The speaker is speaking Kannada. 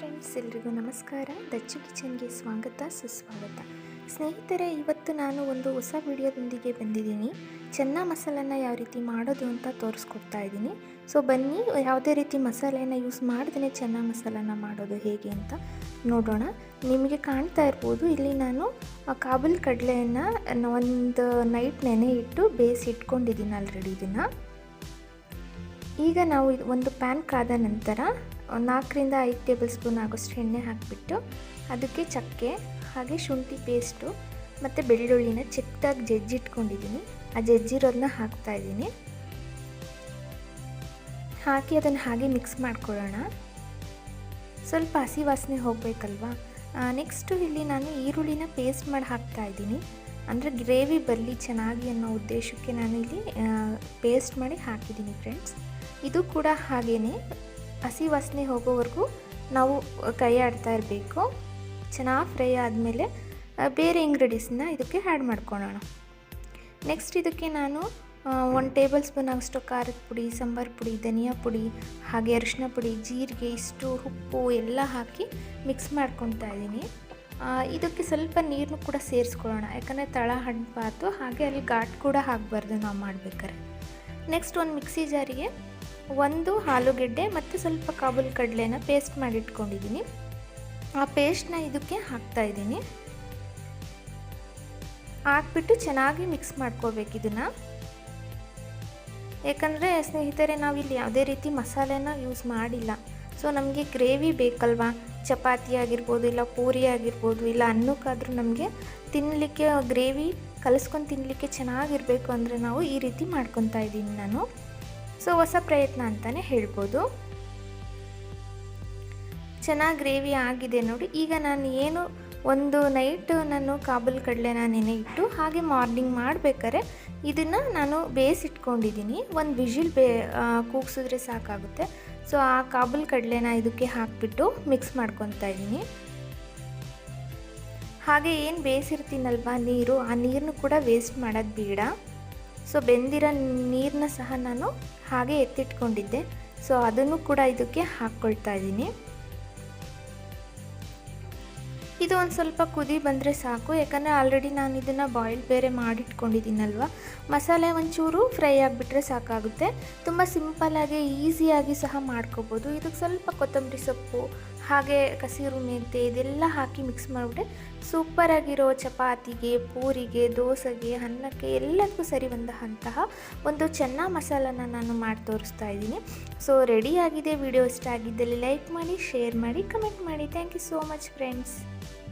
ಫ್ರೆಂಡ್ಸ್, ಎಲ್ರಿಗೂ ನಮಸ್ಕಾರ. ದಚ್ಚು ಕಿಚನ್ಗೆ ಸ್ವಾಗತ ಸುಸ್ವಾಗತ. ಸ್ನೇಹಿತರೆ, ಇವತ್ತು ನಾನು ಒಂದು ಹೊಸ ವಿಡಿಯೋದೊಂದಿಗೆ ಬಂದಿದ್ದೀನಿ. ಚೆನ್ನ ಮಸಾಲನ ಯಾವ ರೀತಿ ಮಾಡೋದು ಅಂತ ತೋರಿಸ್ಕೊಡ್ತಾ ಇದ್ದೀನಿ. ಸೊ ಬನ್ನಿ, ಯಾವುದೇ ರೀತಿ ಮಸಾಲೆನ ಯೂಸ್ ಮಾಡ್ದೇ ಚೆನ್ನ ಮಸಾಲನ ಮಾಡೋದು ಹೇಗೆ ಅಂತ ನೋಡೋಣ. ನಿಮಗೆ ಕಾಣ್ತಾ ಇರ್ಬೋದು, ಇಲ್ಲಿ ನಾನು ಕಾಬೂಲ್ ಕಡಲೆಯನ್ನು ಒಂದು ನೈಟ್ ನೆನೆ ಇಟ್ಟು ಬೇಯಿಸಿ ಇಟ್ಕೊಂಡಿದ್ದೀನಿ ಆಲ್ರೆಡಿ. ಇದನ್ನು ಈಗ ನಾವು ಒಂದು ಪ್ಯಾನ್ ಕಾದ ನಂತರ 4 ರಿಂದ 5 ಟೇಬಲ್ ಸ್ಪೂನ್ ಆಗೋಷ್ಟು ಎಣ್ಣೆ ಹಾಕಿಬಿಟ್ಟು ಅದಕ್ಕೆ ಚಕ್ಕೆ ಹಾಗೆ ಶುಂಠಿ ಪೇಸ್ಟು ಮತ್ತು ಬೆಳ್ಳುಳ್ಳಿನ ಚಿಕ್ಕದಾಗಿ ಜಜ್ಜಿಟ್ಕೊಂಡಿದ್ದೀನಿ. ಆ ಜಜ್ಜಿರೋದನ್ನ ಹಾಕ್ತಾಯಿದ್ದೀನಿ. ಹಾಕಿ ಅದನ್ನು ಹಾಗೆ ಮಿಕ್ಸ್ ಮಾಡ್ಕೊಳ್ಳೋಣ. ಸ್ವಲ್ಪ ಹಸಿ ವಾಸನೆ ಹೋಗಬೇಕಲ್ವಾ. ನೆಕ್ಸ್ಟು ಇಲ್ಲಿ ನಾನು ಈರುಳ್ಳಿನ ಪೇಸ್ಟ್ ಮಾಡಿ ಹಾಕ್ತಾಯಿದ್ದೀನಿ. ಅಂದರೆ ಗ್ರೇವಿ ಬರಲಿ ಚೆನ್ನಾಗಿ ಅನ್ನೋ ಉದ್ದೇಶಕ್ಕೆ ನಾನು ಇಲ್ಲಿ ಪೇಸ್ಟ್ ಮಾಡಿ ಹಾಕಿದ್ದೀನಿ ಫ್ರೆಂಡ್ಸ್. ಇದು ಕೂಡ ಹಾಗೇ ಹಸಿ ವಾಸನೆ ಹೋಗೋವರೆಗೂ ನಾವು ಕೈ ಆಡ್ತಾ ಇರಬೇಕು. ಚೆನ್ನಾಗಿ ಫ್ರೈ ಆದಮೇಲೆ ಬೇರೆ ಇಂಗ್ರೀಡಿಯೆಂಟ್ಸ್ನ ಇದಕ್ಕೆ ಆ್ಯಡ್ ಮಾಡ್ಕೊಳ್ಳೋಣ. ನೆಕ್ಸ್ಟ್ ಇದಕ್ಕೆ ನಾನು 1 ಟೇಬಲ್ ಸ್ಪೂನ್ ಆಗೋಷ್ಟು ಖಾರದ ಪುಡಿ, ಸಾಂಬಾರು ಪುಡಿ, ಧನಿಯಾ ಪುಡಿ ಹಾಗೆ ಅರಿಶಿನ ಪುಡಿ, ಜೀರಿಗೆ, ಇಷ್ಟು ಉಪ್ಪು ಎಲ್ಲ ಹಾಕಿ ಮಿಕ್ಸ್ ಮಾಡ್ಕೊತಾ ಇದ್ದೀನಿ. ಇದಕ್ಕೆ ಸ್ವಲ್ಪ ನೀರನ್ನು ಕೂಡ ಸೇರಿಸ್ಕೊಳ್ಳೋಣ, ಯಾಕಂದರೆ ತಳ ಹಣ್ಣಬಾರ್ದು, ಹಾಗೆ ಅಲ್ಲಿ ಘಾಟ್ ಕೂಡ ಹಾಕಬಾರ್ದು ನಾವು ಮಾಡಬೇಕಾದ್ರೆ. ನೆಕ್ಸ್ಟ್ ಒಂದು ಮಿಕ್ಸಿ ಜಾರಿಗೆ 1 ಆಲೂಗೆಡ್ಡೆ ಮತ್ತು ಸ್ವಲ್ಪ ಕಾಬೂಲ್ ಕಡಲೆನ ಪೇಸ್ಟ್ ಮಾಡಿ ಇಟ್ಕೊಂಡಿದ್ದೀನಿ. ಆ ಪೇಸ್ಟ್ನ ಇದಕ್ಕೆ ಹಾಕ್ತಾಯಿದ್ದೀನಿ. ಹಾಕ್ಬಿಟ್ಟು ಚೆನ್ನಾಗಿ ಮಿಕ್ಸ್ ಮಾಡ್ಕೋಬೇಕು ಇದನ್ನು. ಯಾಕಂದರೆ ಸ್ನೇಹಿತರೆ, ನಾವಿಲ್ಲಿ ಯಾವುದೇ ರೀತಿ ಮಸಾಲೆನ ಯೂಸ್ ಮಾಡಿಲ್ಲ. ಸೊ ನಮಗೆ ಗ್ರೇವಿ ಬೇಕಲ್ವಾ, ಚಪಾತಿ ಆಗಿರ್ಬೋದು, ಇಲ್ಲ ಪೂರಿ ಆಗಿರ್ಬೋದು, ಇಲ್ಲ ಅನ್ನಕ್ಕಾದರೂ ನಮಗೆ ತಿನ್ನಲಿಕ್ಕೆ ಗ್ರೇವಿ ಕಲಿಸ್ಕೊಂಡು ತಿನ್ನಲಿಕ್ಕೆ ಚೆನ್ನಾಗಿರಬೇಕು ಅಂದರೆ ನಾವು ಈ ರೀತಿ ಮಾಡ್ಕೊತಾ ಇದ್ದೀನಿ ನಾನು. ಸೊ ಹೊಸ ಪ್ರಯತ್ನ ಅಂತಲೇ ಹೇಳ್ಬೋದು. ಚೆನ್ನಾಗಿ ಗ್ರೇವಿ ಆಗಿದೆ ನೋಡಿ. ಈಗ ನಾನು ಏನು ಒಂದು ನೈಟ್ ನಾನು ಕಾಬೂಲ್ ಕಡಲೆನ ನೆನೆ ಇಟ್ಟು ಹಾಗೆ ಮಾರ್ನಿಂಗ್ ಮಾಡಬೇಕಾದ್ರೆ ಇದನ್ನು ನಾನು ಬೇಯಿಸಿಟ್ಕೊಂಡಿದ್ದೀನಿ. ಒಂದು ವಿಜಿಲ್ ಕೂಗಿಸಿದ್ರೆ ಸಾಕಾಗುತ್ತೆ. ಸೊ ಆ ಕಾಬೂಲ್ ಕಡಲೆನ ಇದಕ್ಕೆ ಹಾಕಿಬಿಟ್ಟು ಮಿಕ್ಸ್ ಮಾಡ್ಕೊತಾ ಇದ್ದೀನಿ. ಹಾಗೆ ಏನು ಬೇಯಿಸಿರ್ತೀನಲ್ವ ನೀರು, ಆ ನೀರನ್ನು ಕೂಡ ವೇಸ್ಟ್ ಮಾಡೋದು ಬೇಡ. ಸೊ ಬೆಂದಿರೋ ನೀರನ್ನ ಸಹ ನಾನು ಹಾಗೆ ಎತ್ತಿಟ್ಕೊಂಡಿದ್ದೆ. ಸೊ ಅದನ್ನು ಕೂಡ ಇದಕ್ಕೆ ಹಾಕ್ಕೊಳ್ತಾ ಇದ್ದೀನಿ. ಇದು ಒಂದು ಸ್ವಲ್ಪ ಕುದಿ ಬಂದರೆ ಸಾಕು, ಯಾಕಂದರೆ ಆಲ್ರೆಡಿ ನಾನು ಇದನ್ನು ಬಾಯ್ಲ್ ಬೇರೆ ಮಾಡಿಟ್ಕೊಂಡಿದ್ದೀನಲ್ವ. ಮಸಾಲೆ ಒಂಚೂರು ಫ್ರೈ ಆಗಿಬಿಟ್ರೆ ಸಾಕಾಗುತ್ತೆ. ತುಂಬ ಸಿಂಪಲ್ಲಾಗಿ ಈಸಿಯಾಗಿ ಸಹ ಮಾಡ್ಕೋಬೋದು. ಇದಕ್ಕೆ ಸ್ವಲ್ಪ ಕೊತ್ತಂಬರಿ ಸೊಪ್ಪು ಹಾಗೆ ಕಸಿರು ಮೆಂತೆ ಇದೆಲ್ಲ ಹಾಕಿ ಮಿಕ್ಸ್ ಮಾಡಿಬಿಟ್ರೆ ಸೂಪರಾಗಿರೋ ಚಪಾತಿಗೆ, ಪೂರಿಗೆ, ದೋಸೆಗೆ, ಅನ್ನಕ್ಕೆ ಎಲ್ಲದಕ್ಕೂ ಸರಿ ಬಂದಂತಹ ಒಂದು ಚೆನ್ನ ಮಸಾಲನ ನಾನು ಮಾಡಿ ತೋರಿಸ್ತಾ ಇದ್ದೀನಿ. ಸೊ ರೆಡಿಯಾಗಿದೆ. ವಿಡಿಯೋ ಇಷ್ಟ ಆಗಿದ್ದಲ್ಲಿ ಲೈಕ್ ಮಾಡಿ, ಶೇರ್ ಮಾಡಿ, ಕಮೆಂಟ್ ಮಾಡಿ. Thank you so much friends.